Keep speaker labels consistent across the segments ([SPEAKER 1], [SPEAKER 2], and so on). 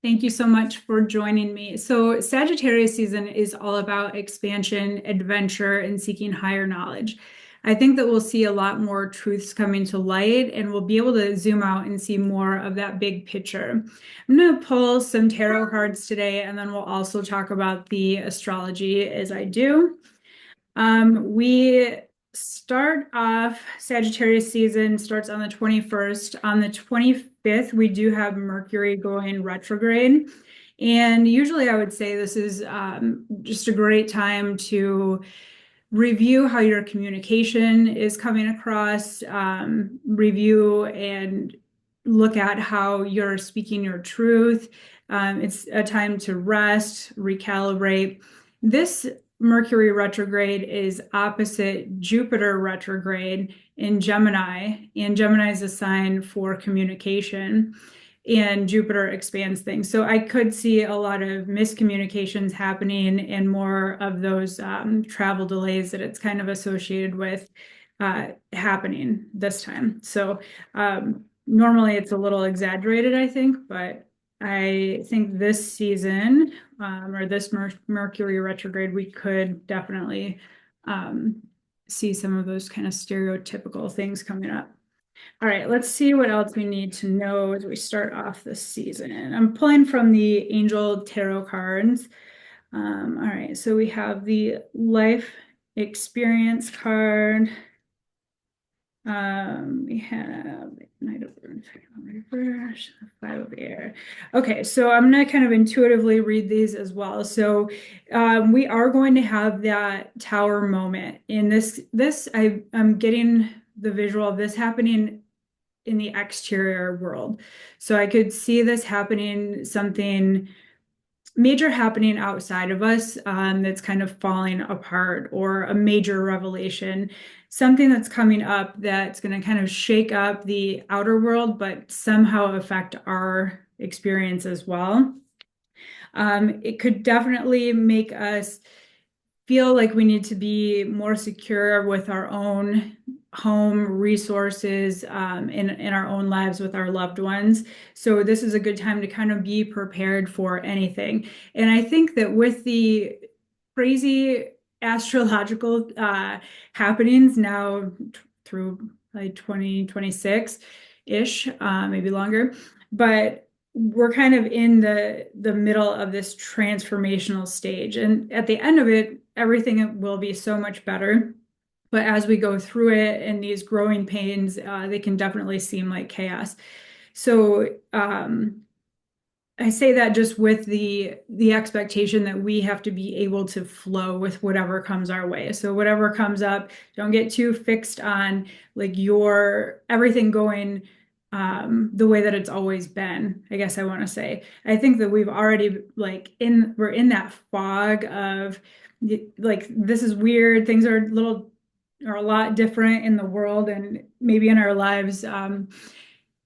[SPEAKER 1] Thank you so much for joining me. So, Sagittarius season is all about expansion, adventure, and seeking higher knowledge. I think that we'll see a lot more truths coming to light and we'll be able to zoom out and see more of that big picture. I'm going to pull some tarot cards today and then we'll also talk about the astrology as I do. We start off Sagittarius season starts on the 21st. On the 25th, we do have Mercury going retrograde. And usually I would say this is just a great time to review how your communication is coming across, review and look at how you're speaking your truth. It's a time to rest, recalibrate. This Mercury retrograde is opposite Jupiter retrograde in Gemini, and Gemini is a sign for communication, and Jupiter expands things. So I could see a lot of miscommunications happening and more of those travel delays that it's kind of associated with happening this time. So normally it's a little exaggerated, I think, but I think this season or this Mercury retrograde, we could definitely see some of those kind of stereotypical things coming up. All right, let's see what else we need to know as we start off this season. I'm pulling from the Angel Tarot cards. All right, so we have the life experience card. We have Knight of Reverse, Five of Air. Okay, so I'm gonna kind of intuitively read these as well. So we are going to have that tower moment. In I'm getting the visual of this happening in the exterior world. So I could see this happening, something major happening outside of us that's kind of falling apart, or a major revelation, something that's coming up that's going to kind of shake up the outer world, but somehow affect our experience as well. It could definitely make us feel like we need to be more secure with our own home resources in our own lives with our loved ones. So this is a good time to kind of be prepared for anything. And I think that with the crazy astrological happenings now through like 2026-ish, maybe longer, but we're kind of in the middle of this transformational stage. And at the end of it, everything will be so much better. But as we go through it and these growing pains, they can definitely seem like chaos. So I say that just with the expectation that we have to be able to flow with whatever comes our way. So whatever comes up, don't get too fixed on like your everything going the way that it's always been, I guess I want to say. I think that we've already we're in that fog of like this is weird, things are a lot different in the world and maybe in our lives. And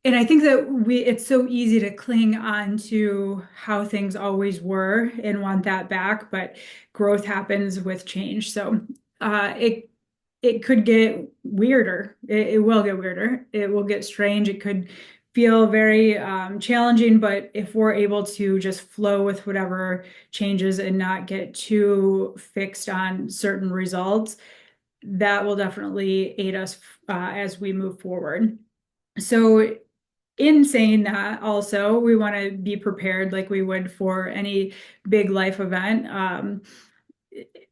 [SPEAKER 1] I think that it's so easy to cling on to how things always were and want that back, but growth happens with change. So it could get weirder. It will get weirder. It will get strange. It could feel very challenging, but if we're able to just flow with whatever changes and not get too fixed on certain results, that will definitely aid us as we move forward. So in saying that, also, we want to be prepared like we would for any big life event.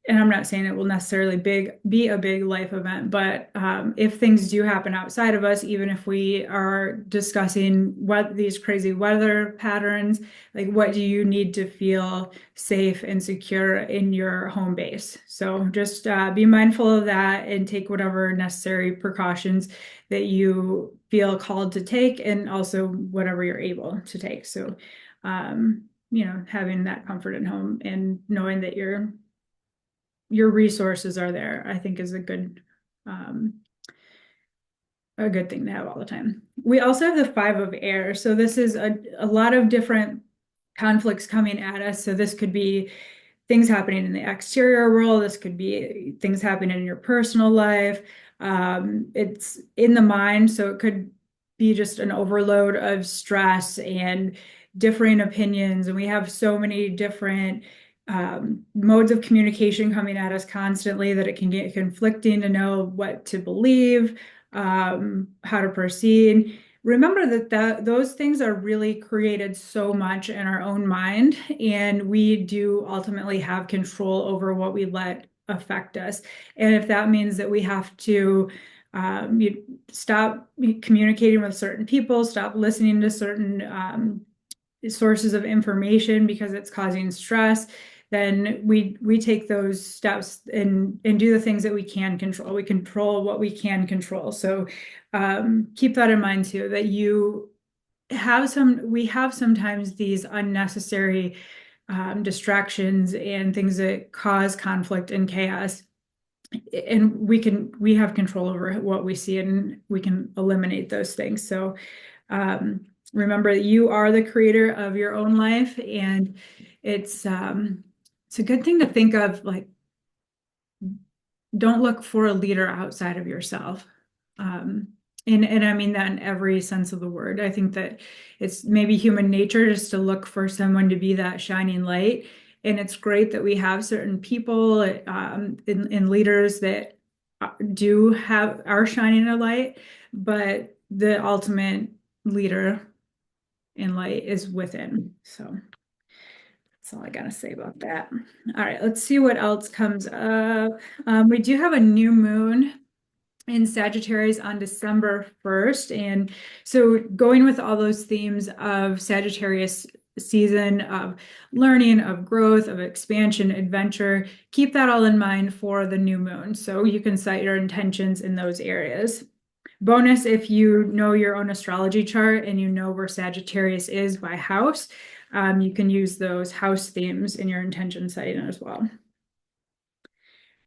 [SPEAKER 1] And I'm not saying it will necessarily be a big life event, but if things do happen outside of us, even if we are discussing what these crazy weather patterns, like what do you need to feel safe and secure in your home base? So just be mindful of that and take whatever necessary precautions that you feel called to take, and also whatever you're able to take. So, having that comfort at home and knowing that your resources are there, I think is a good thing to have all the time. We also have the Five of Air. So this is a lot of different conflicts coming at us. So this could be things happening in the exterior world. This could be things happening in your personal life. It's in the mind. So it could be just an overload of stress and differing opinions, and we have so many different modes of communication coming at us constantly that it can get conflicting to know what to believe, how to proceed. Remember that those things are really created so much in our own mind, and we do ultimately have control over what we let affect us. And if that means that we have to stop communicating with certain people, stop listening to certain sources of information because it's causing stress, then we take those steps and do the things that we can control. We control what we can control. So keep that in mind too, that we have sometimes these unnecessary distractions and things that cause conflict and chaos. And we have control over what we see, and we can eliminate those things. So remember that you are the creator of your own life, and it's a good thing to think of, like, don't look for a leader outside of yourself. And I mean that in every sense of the word. I think that it's maybe human nature just to look for someone to be that shining light. And it's great that we have certain people in leaders that are shining a light, but the ultimate leader in light is within. So that's all I gotta say about that. All right, let's see what else comes up. We do have a new moon in Sagittarius on December 1st. And so going with all those themes of Sagittarius season, of learning, of growth, of expansion, adventure, keep that all in mind for the new moon. So you can set your intentions in those areas. Bonus, if you know your own astrology chart and you know where Sagittarius is by house, you can use those house themes in your intention setting as well.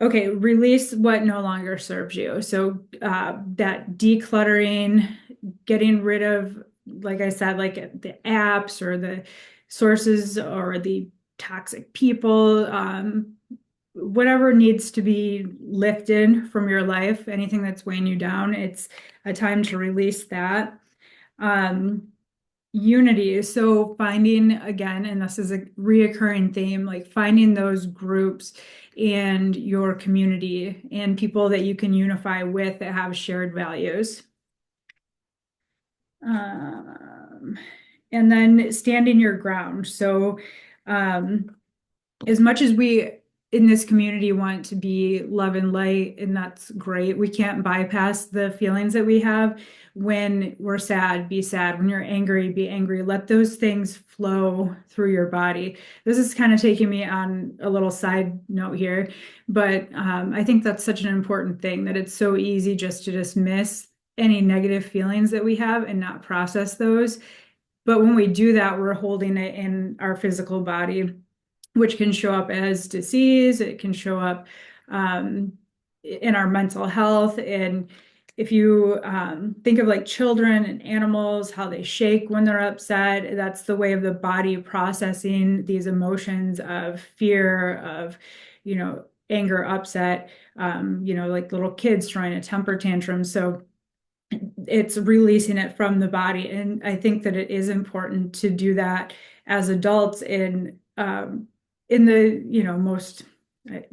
[SPEAKER 1] Okay, release what no longer serves you. So that decluttering, getting rid of, like I said, like the apps or the sources or the toxic people, whatever needs to be lifted from your life, anything that's weighing you down, it's a time to release that. Unity. So finding, again, and this is a reoccurring theme, like finding those groups and your community and people that you can unify with that have shared values. And then standing your ground. So as much as we in this community want to be love and light, and that's great, we can't bypass the feelings that we have. When we're sad, be sad. When you're angry, be angry. Let those things flow through your body. This is kind of taking me on a little side note here, but I think that's such an important thing, that it's so easy just to dismiss any negative feelings that we have and not process those. But when we do that, we're holding it in our physical body, which can show up as disease. It can show up in our mental health. And if you think of like children and animals, how they shake when they're upset, that's the way of the body processing these emotions of fear, of, anger, upset, like little kids throwing a temper tantrum. So it's releasing it from the body. And I think that it is important to do that as adults in the most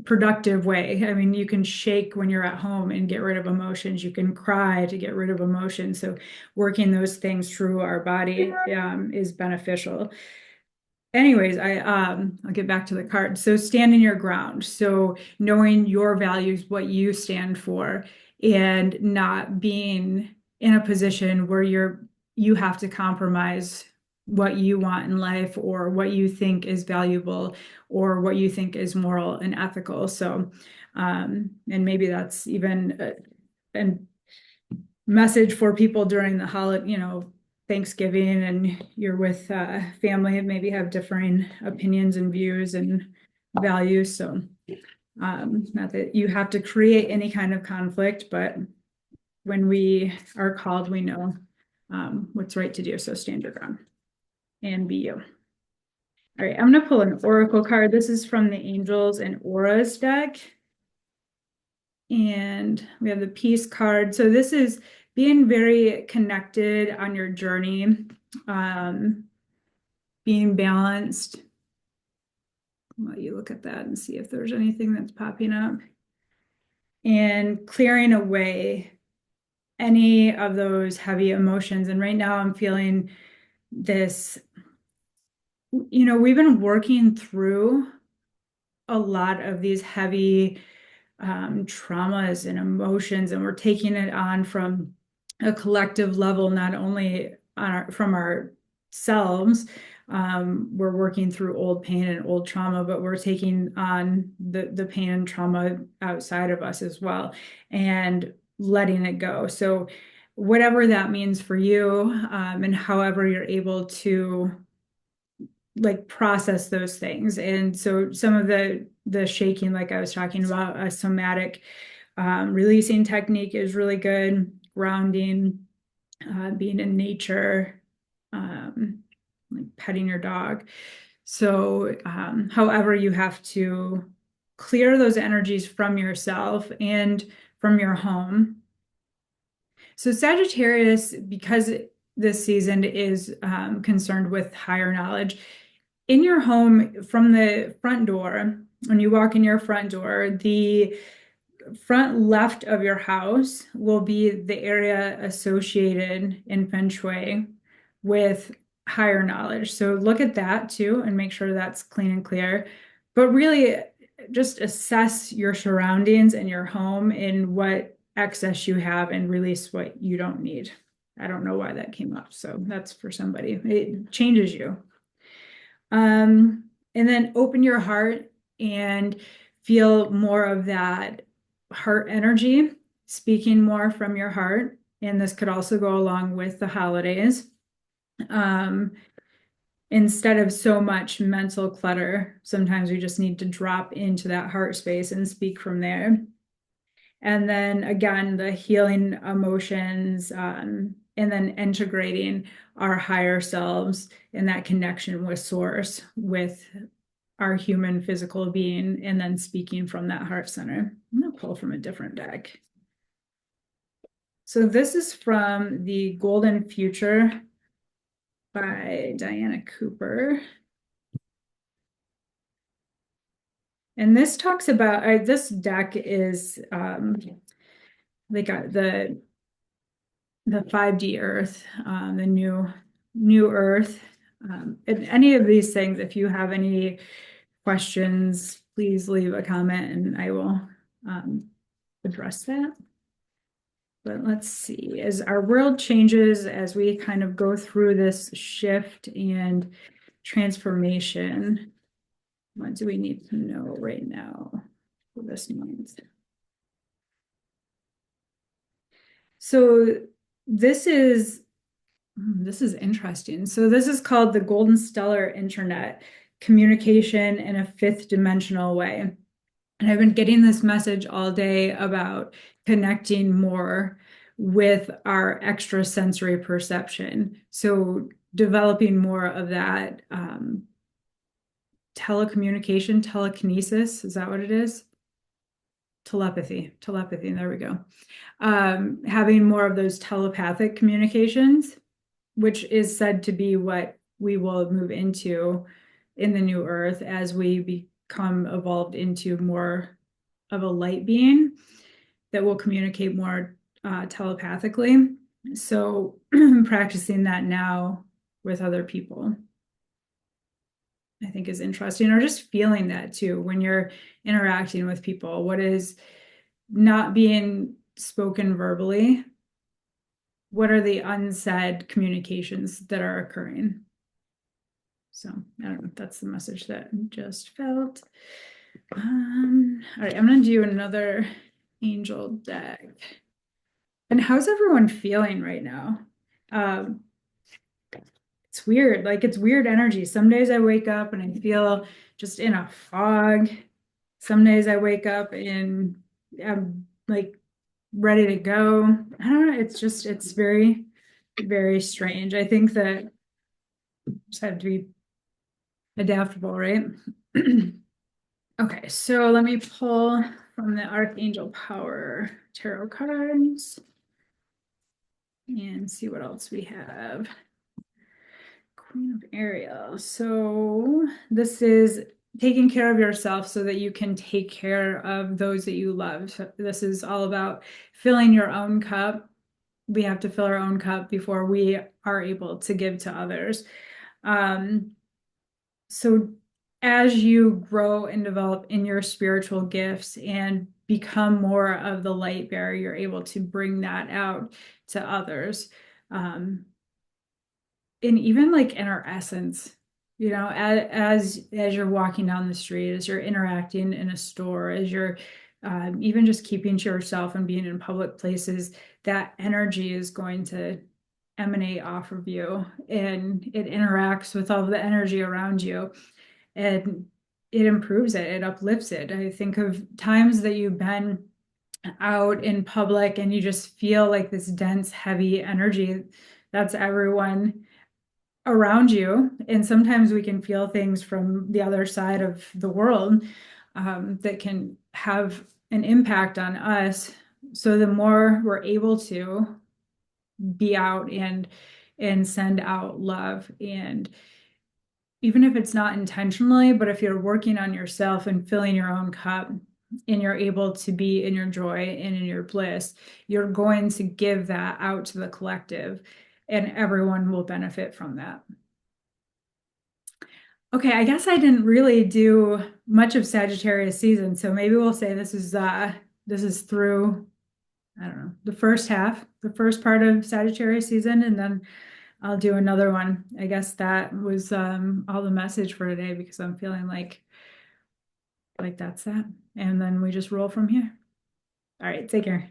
[SPEAKER 1] productive way. I mean, you can shake when you're at home and get rid of emotions. You can cry to get rid of emotions. So working those things through our body is beneficial. Anyways, I'll get back to the card. So standing your ground. So knowing your values, what you stand for, and not being in a position where you have to compromise what you want in life, or what you think is valuable, or what you think is moral and ethical. So and maybe that's even a message for people during the holiday, Thanksgiving, and you're with family and maybe have differing opinions and views and values. So not that you have to create any kind of conflict, but when we are called, we know what's right to do. So stand your ground and be you. All right, I'm going to pull an oracle card. This is from the Angels and Auras deck. And we have the Peace card. So this is being very connected on your journey. being balanced. I'll let you look at that and see if there's anything that's popping up. And clearing away any of those heavy emotions. And right now I'm feeling this, we've been working through a lot of these heavy traumas and emotions, and we're taking it on from a collective level, not only from ourselves. We're working through old pain and old trauma, but we're taking on the pain and trauma outside of us as well and letting it go. So whatever that means for you, and however you're able to like process those things. And so some of the shaking, like I was talking about, a somatic releasing technique is really good. Grounding, being in nature, like petting your dog. So however you have to clear those energies from yourself and from your home. So Sagittarius, because this season is concerned with higher knowledge, in your home from the front door, when you walk in your front door, the front left of your house will be the area associated in Feng Shui with higher knowledge. So look at that too and make sure that's clean and clear. But really just assess your surroundings and your home and what excess you have and release what you don't need. I don't know why that came up. So that's for somebody. It changes you. And then open your heart and feel more of that heart energy, speaking more from your heart. And this could also go along with the holidays. Instead of so much mental clutter, sometimes we just need to drop into that heart space and speak from there. And then again, the healing emotions, and then integrating our higher selves in that connection with source, with our human physical being, and then speaking from that heart center. I'm going to pull from a different deck. So this is from The Golden Future by Diana Cooper. And this talks about, this deck is, they got the 5D Earth, the new Earth. And any of these things, if you have any questions, please leave a comment and I will address that. But let's see, as our world changes, as we kind of go through this shift and transformation, what do we need to know right now for this month? So this is interesting. So this is called the Golden Stellar Internet, communication in a fifth dimensional way. And I've been getting this message all day about connecting more with our extrasensory perception. So developing more of that telecommunication, telekinesis, is that what it is? Telepathy, there we go. Having more of those telepathic communications, which is said to be what we will move into in the new earth as we become evolved into more of a light being that will communicate more telepathically. So practicing that now with other people, I think is interesting, or just feeling that too when you're interacting with people. What is not being spoken verbally? What are the unsaid communications that are occurring? So I don't know, that's the message that just felt. All right, I'm gonna do another angel deck. And how's everyone feeling right now? It's weird, like it's weird energy. Some days I wake up and I feel just in a fog. Some days I wake up and I'm like ready to go. I don't know, it's very, very strange. I think that just have to be adaptable, right? Okay, so let me pull from the Archangel Power tarot cards and see what else we have. Queen of Ariel. So this is taking care of yourself so that you can take care of those that you love. So this is all about filling your own cup. We have to fill our own cup before we are able to give to others. Um, so as you grow and develop in your spiritual gifts and become more of the light bearer, you're able to bring that out to others. And even like in our essence, as you're walking down the street, as you're interacting in a store, as you're even just keeping to yourself and being in public places, that energy is going to emanate off of you, and it interacts with all the energy around you, and it improves it, it uplifts it. I think of times that you've been out in public and you just feel like this dense, heavy energy. That's everyone around you. And sometimes we can feel things from the other side of the world that can have an impact on us. So the more we're able to be out and send out love, and even if it's not intentionally, but if you're working on yourself and filling your own cup and you're able to be in your joy and in your bliss, you're going to give that out to the collective, and everyone will benefit from that. Okay, I guess I didn't really do much of Sagittarius season, so maybe we'll say this is through, I don't know, the first half, the first part of Sagittarius season, and then I'll do another one. I guess that was all the message for today, because I'm feeling like that's that. And then we just roll from here. All right, take care.